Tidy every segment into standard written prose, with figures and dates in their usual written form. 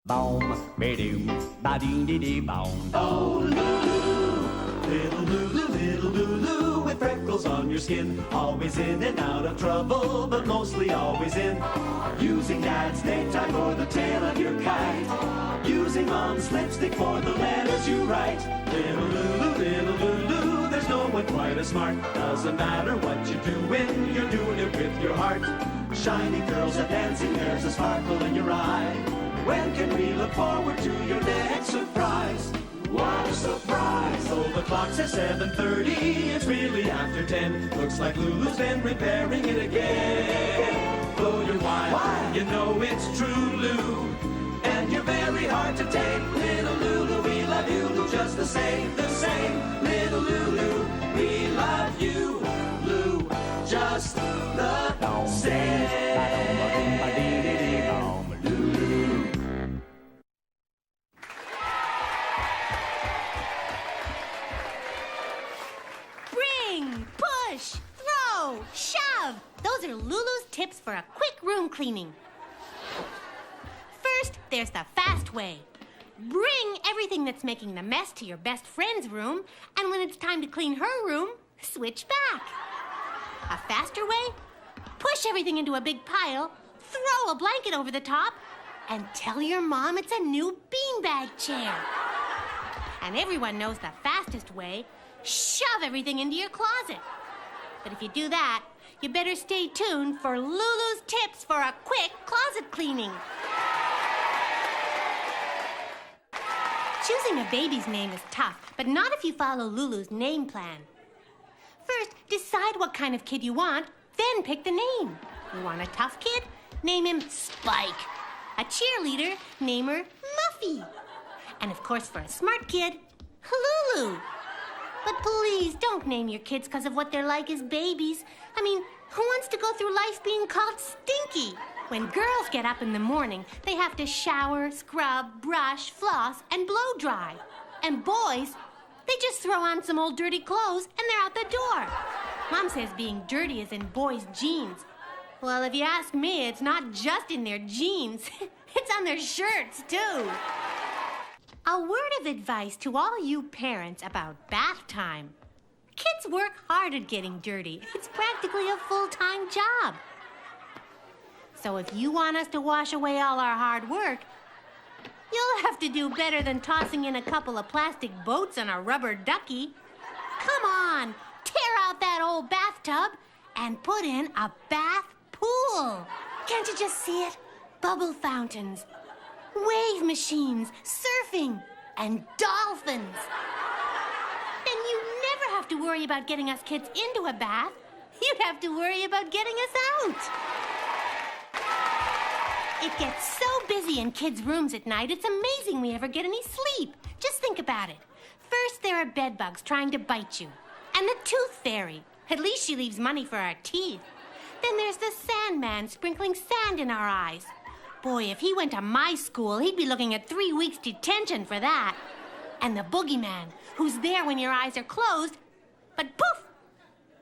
Boom, ba-doom, ba-dee-dee-dee, boom. Oh, little Lulu, with freckles on your skin. Always in and out of trouble, but mostly always in. Using Dad's necktie for the tail of your kite. Using Mom's lipstick for the letters you write. Little Lulu, there's no one quite as smart. Doesn't matter what you're doing it with your heart. Shiny curls are dancing, there's a sparkle in your eye. When can we look forward to your next surprise? What a surprise! So the clock says 7:30, it's really after 10. Looks like Lulu's been repairing it again. Oh, you're wild, you know it's true, Lou. And you're very hard to take. Little Lulu, we love you just the same. Little Lulu, we love you, Lou, just the same. Push, throw, shove. Those are Lulu's tips for a quick room cleaning. First, there's the fast way. Bring everything that's making the mess to your best friend's room, and when it's time to clean her room, switch back. A faster way? Push everything into a big pile, throw a blanket over the top, and tell your mom it's a new beanbag chair. And everyone knows the fastest way. Shove everything into your closet. But if you do that, you better stay tuned for Lulu's tips for a quick closet cleaning. Choosing a baby's name is tough, but not if you follow Lulu's name plan. First, decide what kind of kid you want, then pick the name. You want a tough kid? Name him Spike. A cheerleader? Name her Muffy. And of course, for a smart kid, Lulu. But please, don't name your kids because of what they're like as babies. I mean, who wants to go through life being called Stinky? When girls get up in the morning, they have to shower, scrub, brush, floss, and blow dry. And boys, they just throw on some old dirty clothes and they're out the door. Mom says being dirty is in boys' jeans. Well, if you ask me, it's not just in their jeans. It's on their shirts, too. A word of advice to all you parents about bath time. Kids work hard at getting dirty. It's practically a full-time job. So if you want us to wash away all our hard work, you'll have to do better than tossing in a couple of plastic boats and a rubber ducky. Come on, tear out that old bathtub and put in a bath pool. Can't you just see it? Bubble fountains, wave machines, surfing, and dolphins. Then you never have to worry about getting us kids into a bath. You'd have to worry about getting us out. It gets so busy in kids' rooms at night, it's amazing we ever get any sleep. Just think about it. First, there are bed bugs trying to bite you. And the tooth fairy. At least she leaves money for our teeth. Then there's the Sandman sprinkling sand in our eyes. Boy, if he went to my school, he'd be looking at 3 weeks detention for that. And the boogeyman, who's there when your eyes are closed, but poof,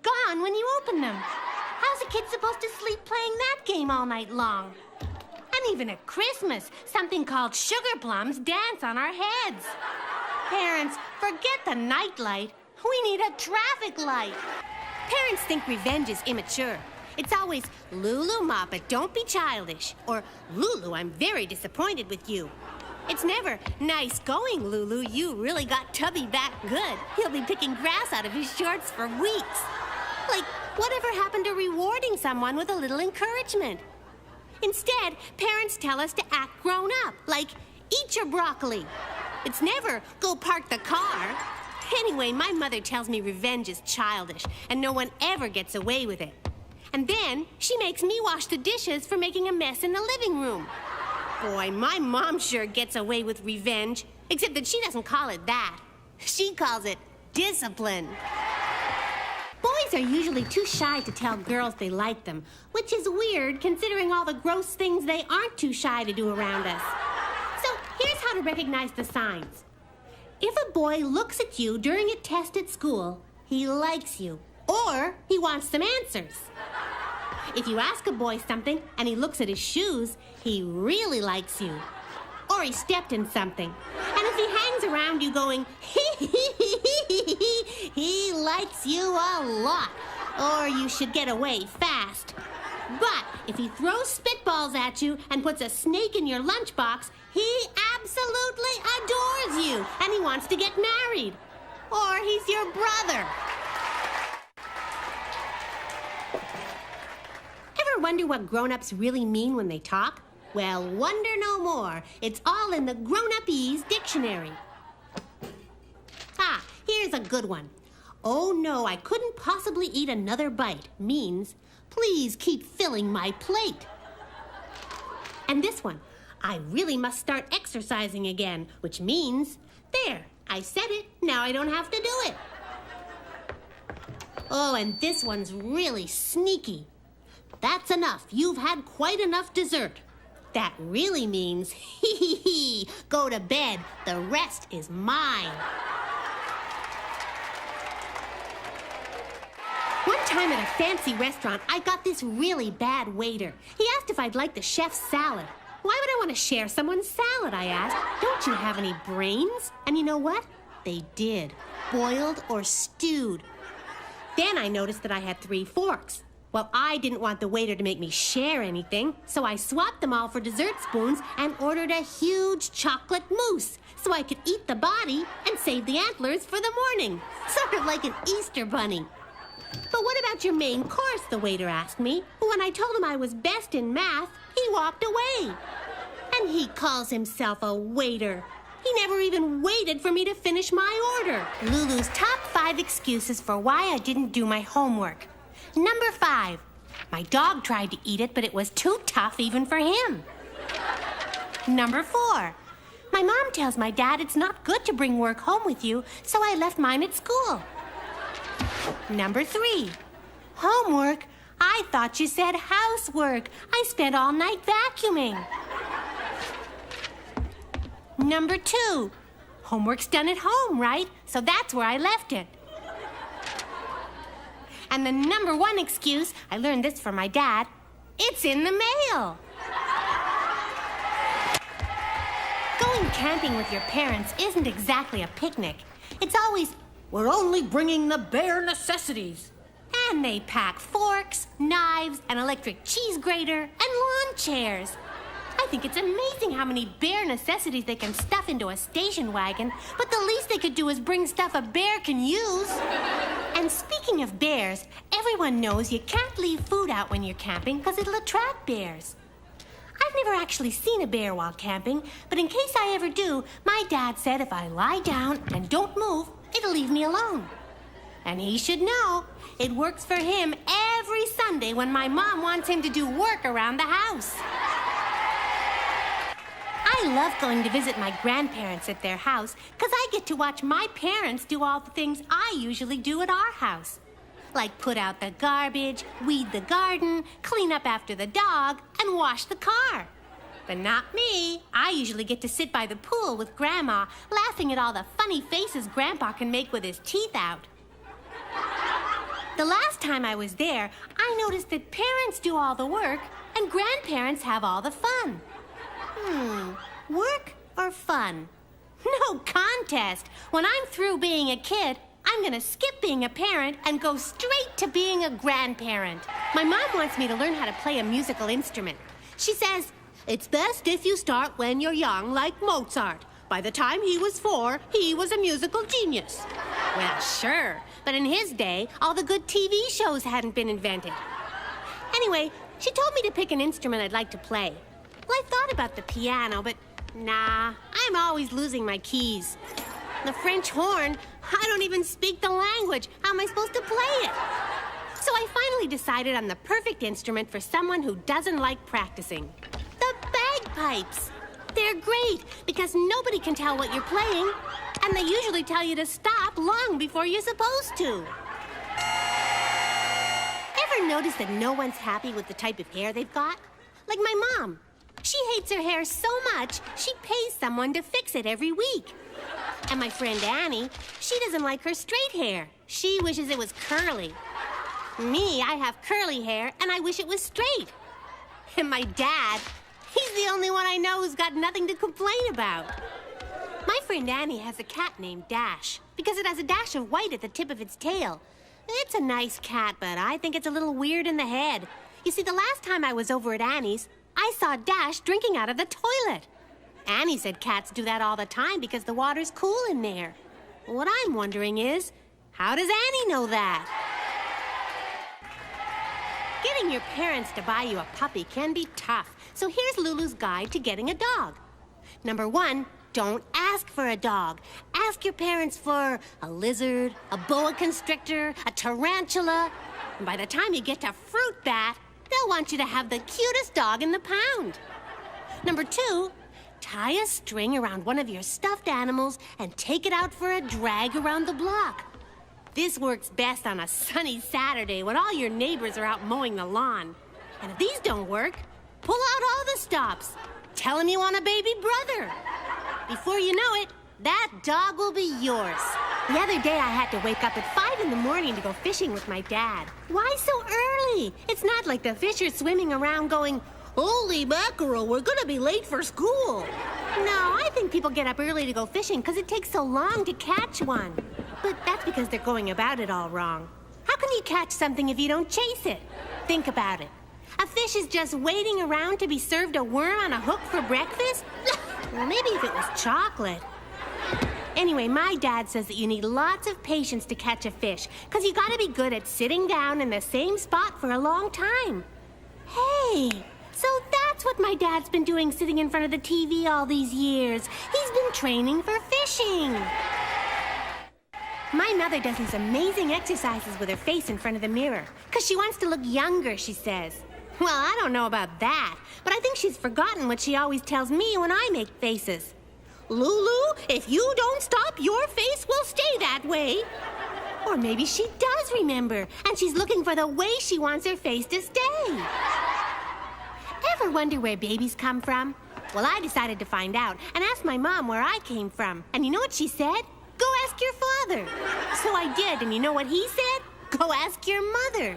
gone when you open them. How's a kid supposed to sleep playing that game all night long? And even at Christmas, something called sugar plums dance on our heads. Parents, forget the nightlight. We need a traffic light. Parents think revenge is immature. It's always, Lulu Moppet, don't be childish. Or, Lulu, I'm very disappointed with you. It's never, nice going, Lulu. You really got Tubby back good. He'll be picking grass out of his shorts for weeks. Like, whatever happened to rewarding someone with a little encouragement? Instead, parents tell us to act grown up, like, eat your broccoli. It's never, go park the car. Anyway, my mother tells me revenge is childish, and no one ever gets away with it. And then she makes me wash the dishes for making a mess in the living room. Boy, my mom sure gets away with revenge, except that she doesn't call it that. She calls it discipline. Boys are usually too shy to tell girls they like them, which is weird considering all the gross things they aren't too shy to do around us. So here's how to recognize the signs. If a boy looks at you during a test at school, he likes you, or he wants some answers. If you ask a boy something and he looks at his shoes, he really likes you. Or or he stepped in something. And if he hangs around you going, he likes you a lot, or you should get away fast. But if he throws spitballs at you and puts a snake in your lunchbox, he absolutely adores you, and he wants to get married. Or he's your brother. Ever wonder what grown-ups really mean when they talk? Well, wonder no more. It's all in the Grown-Up-Ease dictionary. Ah, here's a good one. Oh no, I couldn't possibly eat another bite means, please keep filling my plate. And this one, I really must start exercising again, which means, there, I said it, now I don't have to do it. Oh, and this one's really sneaky. That's enough, you've had quite enough dessert. That really means, go to bed, the rest is mine. One time at a fancy restaurant, I got this really bad waiter. He asked if I'd like the chef's salad. Why would I want to share someone's salad, I asked. Don't you have any brains? And you know what? They did. Boiled or stewed. Then I noticed that I had 3 forks. Well, I didn't want the waiter to make me share anything, so I swapped them all for dessert spoons and ordered a huge chocolate mousse so I could eat the body and save the antlers for the morning. Sort of like an Easter bunny. But what about your main course, the waiter asked me. When I told him I was best in math, he walked away. And he calls himself a waiter. He never even waited for me to finish my order. Lulu's top 5 excuses for why I didn't do my homework. Number 5, my dog tried to eat it, but it was too tough even for him. Number 4, my mom tells my dad it's not good to bring work home with you, so I left mine at school. Number 3, homework? I thought you said housework. I spent all night vacuuming. Number 2, homework's done at home, right? So that's where I left it. And the number 1 excuse, I learned this from my dad, it's in the mail. Going camping with your parents isn't exactly a picnic. It's always, we're only bringing the bare necessities. And they pack forks, knives, an electric cheese grater, and lawn chairs. I think it's amazing how many bare necessities they can stuff into a station wagon, but the least they could do is bring stuff a bear can use. And speaking of bears, everyone knows you can't leave food out when you're camping because it'll attract bears. I've never actually seen a bear while camping, but in case I ever do, my dad said if I lie down and don't move, it'll leave me alone. And he should know, it works for him every Sunday when my mom wants him to do work around the house. I love going to visit my grandparents at their house because I get to watch my parents do all the things I usually do at our house. Like put out the garbage, weed the garden, clean up after the dog, and wash the car. But not me. I usually get to sit by the pool with Grandma, laughing at all the funny faces Grandpa can make with his teeth out. The last time I was there, I noticed that parents do all the work and grandparents have all the fun. Work or fun? No contest. When I'm through being a kid, I'm gonna skip being a parent and go straight to being a grandparent. My mom wants me to learn how to play a musical instrument. She says, it's best if you start when you're young, like Mozart. By the time he was 4, he was a musical genius. Well, sure, but in his day, all the good TV shows hadn't been invented. Anyway, she told me to pick an instrument I'd like to play. Well, I thought about the piano, but nah, I'm always losing my keys. The French horn, I don't even speak the language. How am I supposed to play it? So I finally decided on the perfect instrument for someone who doesn't like practicing. The bagpipes. They're great because nobody can tell what you're playing, and they usually tell you to stop long before you're supposed to. Ever notice that no one's happy with the type of hair they've got? Like my mom. She hates her hair so much, she pays someone to fix it every week. And my friend Annie, she doesn't like her straight hair. She wishes it was curly. Me, I have curly hair, and I wish it was straight. And my dad, He's the only one I know who's got nothing to complain about. My friend Annie has a cat named Dash because it has a dash of white at the tip of its tail. It's a nice cat, but I think it's a little weird in the head. You see, the last time I was over at Annie's, I saw Dash drinking out of the toilet. Annie said cats do that all the time because the water's cool in there. What I'm wondering is, how does Annie know that? Getting your parents to buy you a puppy can be tough, so here's Lulu's guide to getting a dog. Number 1, don't ask for a dog. Ask your parents for a lizard, a boa constrictor, a tarantula. And by the time you get to fruit bat, they'll want you to have the cutest dog in the pound. Number 2, tie a string around one of your stuffed animals and take it out for a drag around the block. This works best on a sunny Saturday when all your neighbors are out mowing the lawn. And if these don't work, pull out all the stops. Tell them you want a baby brother. Before you know it, that dog will be yours. The other day I had to wake up at 5 in the morning to go fishing with my dad. Why so early? It's not like the fish are swimming around going, "Holy mackerel, we're gonna be late for school." No, I think people get up early to go fishing because it takes so long to catch one. But that's because they're going about it all wrong. How can you catch something if you don't chase it? Think about it. A fish is just waiting around to be served a worm on a hook for breakfast? Well, maybe if it was chocolate. Anyway, my dad says that you need lots of patience to catch a fish because you gotta be good at sitting down in the same spot for a long time. Hey, so that's what my dad's been doing sitting in front of the TV all these years. He's been training for fishing. My mother does these amazing exercises with her face in front of the mirror because she wants to look younger, she says. Well, I don't know about that, but I think she's forgotten what she always tells me when I make faces. "Lulu, if you don't stop, your face will stay that way." Or maybe she does remember, and she's looking for the way she wants her face to stay. Ever wonder where babies come from? Well, I decided to find out and asked my mom where I came from. And you know what she said? "Go ask your father." So I did, and you know what he said? "Go ask your mother."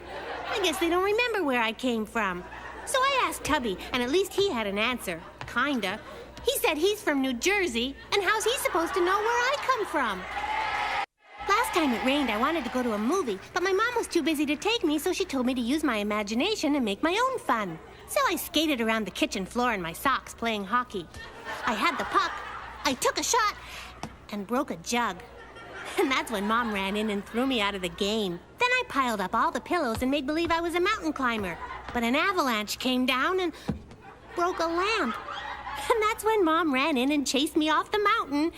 I guess they don't remember where I came from. So I asked Tubby, and at least he had an answer. Kinda. He said he's from New Jersey, and how's he supposed to know where I come from? Last time it rained, I wanted to go to a movie, but my mom was too busy to take me, so she told me to use my imagination and make my own fun. So I skated around the kitchen floor in my socks playing hockey. I had the puck, I took a shot, and broke a jug. And that's when Mom ran in and threw me out of the game. Then I piled up all the pillows and made believe I was a mountain climber. But an avalanche came down and broke a lamp. And that's when Mom ran in and chased me off the mountain.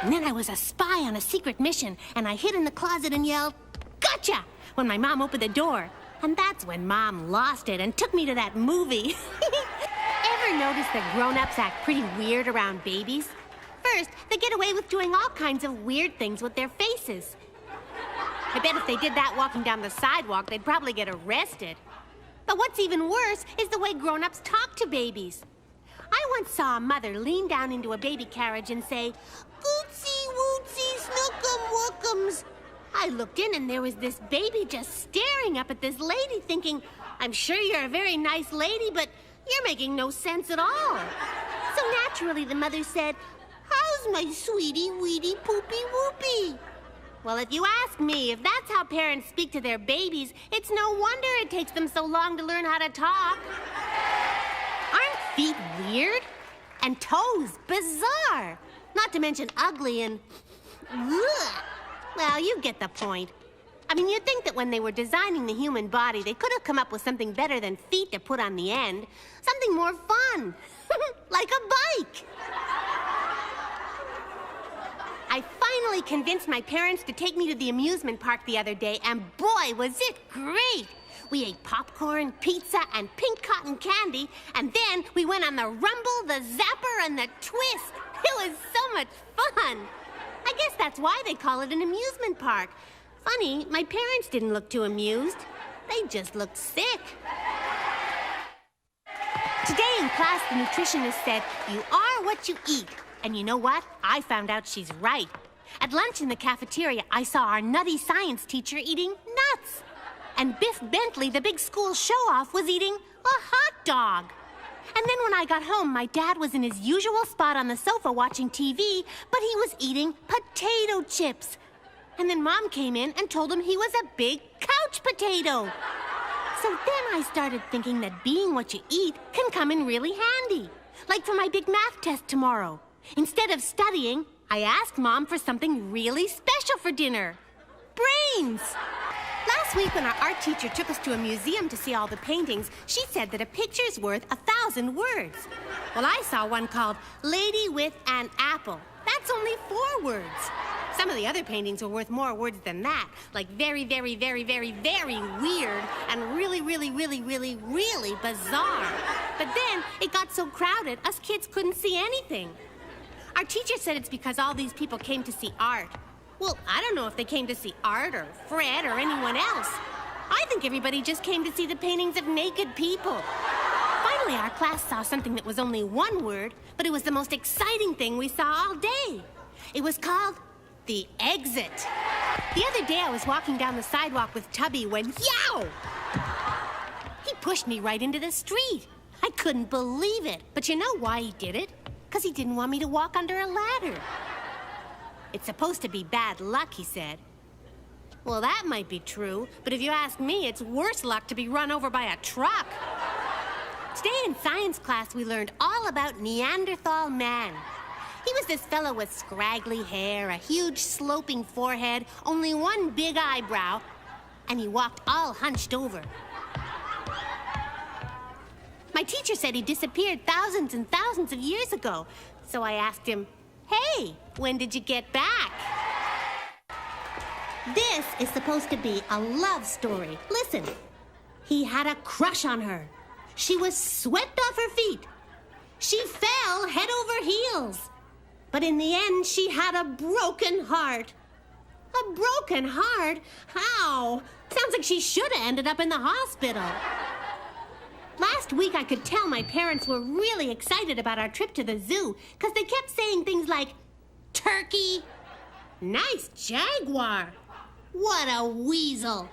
And then I was a spy on a secret mission, and I hid in the closet and yelled, "Gotcha!" when my mom opened the door. And that's when Mom lost it and took me to that movie. Ever notice that grown-ups act pretty weird around babies? First, they get away with doing all kinds of weird things with their faces. I bet if they did that walking down the sidewalk, they'd probably get arrested. But what's even worse is the way grown-ups talk to babies. I once saw a mother lean down into a baby carriage and say, "Gootsy wootsy snookum wookums." I looked in and there was this baby just staring up at this lady thinking, "I'm sure you're a very nice lady, but you're making no sense at all." So naturally the mother said, "How's my sweetie weedy poopy whoopy?" Well, if you ask me, if that's how parents speak to their babies, it's no wonder it takes them so long to learn how to talk. Aren't feet weird? And toes bizarre. Not to mention ugly and... ugh. Well, you get the point. I mean, you'd think that when they were designing the human body, they could have come up with something better than feet to put on the end. Something more fun. Like a bike. I finally convinced my parents to take me to the amusement park the other day, and boy, was it great! We ate popcorn, pizza, and pink cotton candy, and then we went on the rumble, the zapper, and the twist. It was so much fun. I guess that's why they call it an amusement park. Funny, my parents didn't look too amused. They just looked sick. Today in class, the nutritionist said, "You are what you eat." And you know what? I found out she's right. At lunch in the cafeteria, I saw our nutty science teacher eating nuts. And Biff Bentley, the big school show-off, was eating a hot dog. And then when I got home, my dad was in his usual spot on the sofa watching TV, but he was eating potato chips. And then Mom came in and told him he was a big couch potato. So then I started thinking that being what you eat can come in really handy. Like for my big math test tomorrow. Instead of studying, I asked Mom for something really special for dinner. Brains! Last week when our art teacher took us to a museum to see all the paintings, she said that a picture's worth 1,000 words. Well, I saw one called Lady with an Apple. That's only 4 words. Some of the other paintings were worth more words than that, like very, very, very, very, very weird and really, really, really, really, really bizarre. But then it got so crowded, us kids couldn't see anything. Our teacher said it's because all these people came to see art. Well, I don't know if they came to see art or Fred or anyone else. I think everybody just came to see the paintings of naked people. Finally, our class saw something that was only 1 word, but it was the most exciting thing we saw all day. It was called the exit. The other day, I was walking down the sidewalk with Tubby when, yow! He pushed me right into the street. I couldn't believe it. But you know why he did it? Because he didn't want me to walk under a ladder. It's supposed to be bad luck, he said. Well, that might be true, but if you ask me, it's worse luck to be run over by a truck. Today in science class, we learned all about Neanderthal man. He was this fellow with scraggly hair, a huge sloping forehead, only 1 big eyebrow, and he walked all hunched over. My teacher said he disappeared thousands and thousands of years ago, so I asked him, "Hey, when did you get back?" This is supposed to be a love story. Listen. He had a crush on her. She was swept off her feet. She fell head over heels. But in the end, she had a broken heart. A broken heart? How? Sounds like she should have ended up in the hospital. Last week, I could tell my parents were really excited about our trip to the zoo because they kept saying things like, turkey, nice jaguar, what a weasel,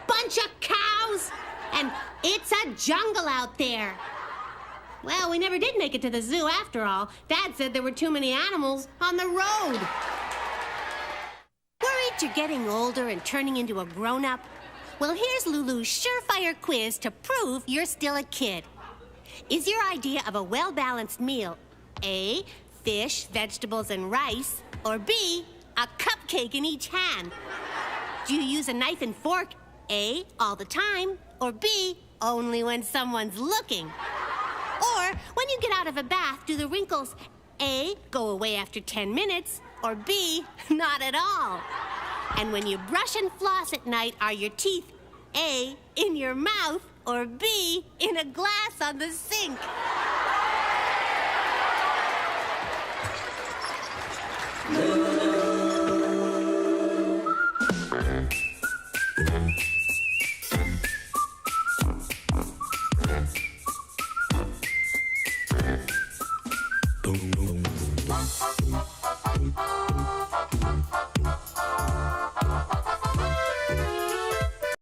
bunch of cows, and it's a jungle out there. Well, we never did make it to the zoo after all. Dad said there were too many animals on the road. Worried you're getting older and turning into a grown-up? Well, here's Lulu's surefire quiz to prove you're still a kid. Is your idea of a well-balanced meal A, fish, vegetables, and rice, or B, a cupcake in each hand? Do you use a knife and fork A, all the time, or B, only when someone's looking? Or, when you get out of a bath, do the wrinkles A, go away after 10 minutes, or B, not at all? And when you brush and floss at night, are your teeth A, in your mouth, or B, in a glass on the sink?